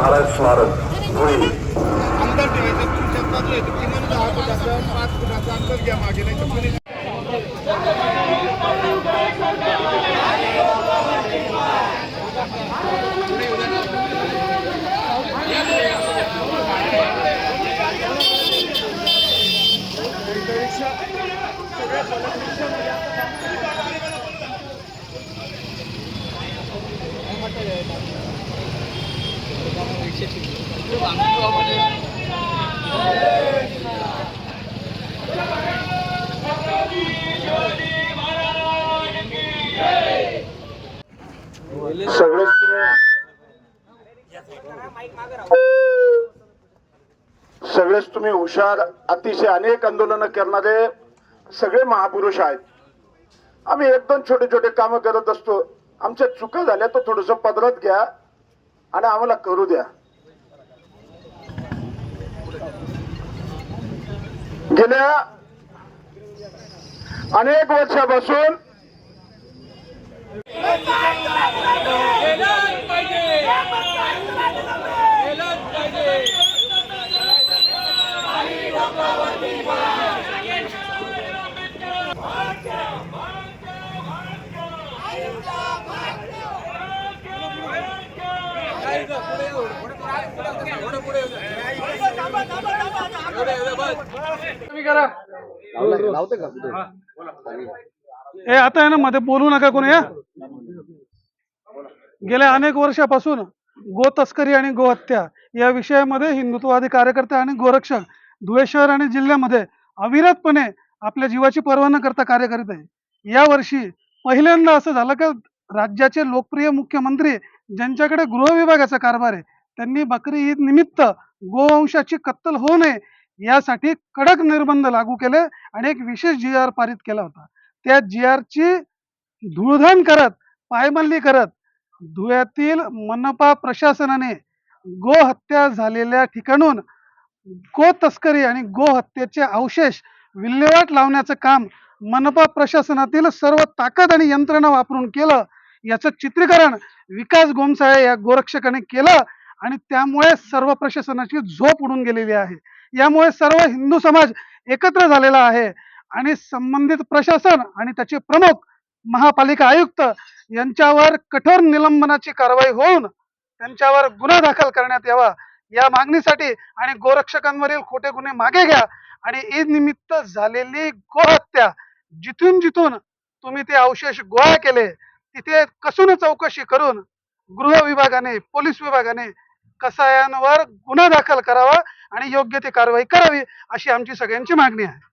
महाराज स्मारक धुळे. अंतर ठेवायचं तुमच्या बाजूला आहे तर किमान 10 फुटाचं 5 फुटाचं अंतर घ्या मागे नाही तर कोणी सगळेच तुम्ही हुशार, अतिशय अनेक आंदोलन करणारे सगळे महापुरुष आहेत. आम्ही एक दोन छोटे छोटे काम करत असतो. आमच्या चुका झाल्या तर थोडस पदरात घ्या आणि आम्हाला करू द्या. गेल्या अनेक वर्षापासून आता आहे ना मध्ये बोलू नका कोणी. गेल्या अनेक वर्षापासून गो तस्करी आणि गोहत्या या विषयामध्ये हिंदुत्ववादी कार्यकर्ते आणि गोरक्षक धुळे शहर आणि जिल्ह्यामध्ये अविरतपणे आपल्या जीवाची पर्वा न करता कार्य करीत आहे. या वर्षी पहिल्यांदा असं झालं की राज्याचे लोकप्रिय मुख्यमंत्री ज्यांच्याकडे गृह विभागाचा कारभार आहे त्यांनी बकरी ईद निमित्त गोवंशाची कत्तल होऊ नये यासाठी कडक निर्बंध लागू केले आणि एक विशेष GR पारित केला होता. त्या GR ची धूळधाण करत, पायमल्ली करत धुळ्यातील मनपा प्रशासनाने गो हत्या झालेल्या ठिकाणून गो तस्करी आणि गो हत्येचे अवशेष विल्हेवाट लावण्याचं काम मनपा प्रशासनातील सर्व ताकद आणि यंत्रणा वापरून केलं. याचं चित्रीकरण विकास गोमसाळे या गोरक्षकाने केलं आणि त्यामुळे सर्व प्रशासनाची झोप उडून गेलेली आहे. यामुळे सर्व हिंदू समाज एकत्र झालेला आहे आणि संबंधित प्रशासन आणि त्याचे प्रमुख महापालिका आयुक्त यांच्यावर कठोर निलंबनाची कारवाई होऊन त्यांच्यावर गुन्हा दाखल करण्यात यावा या मागणीसाठी आणि गोरक्षकांवरील खोटे गुन्हे मागे घ्या आणि ईद निमित्त झालेली गोहत्या जिथून जिथून तुम्ही ते अवशेष गोळा केले तिथे कसून चौकशी करून गृह विभागाने, पोलीस विभागाने कसायांवर गुन्हा दाखल करावा आणि योग्य ती कारवाई करावी अशी आमची सगळ्यांची मागणी आहे.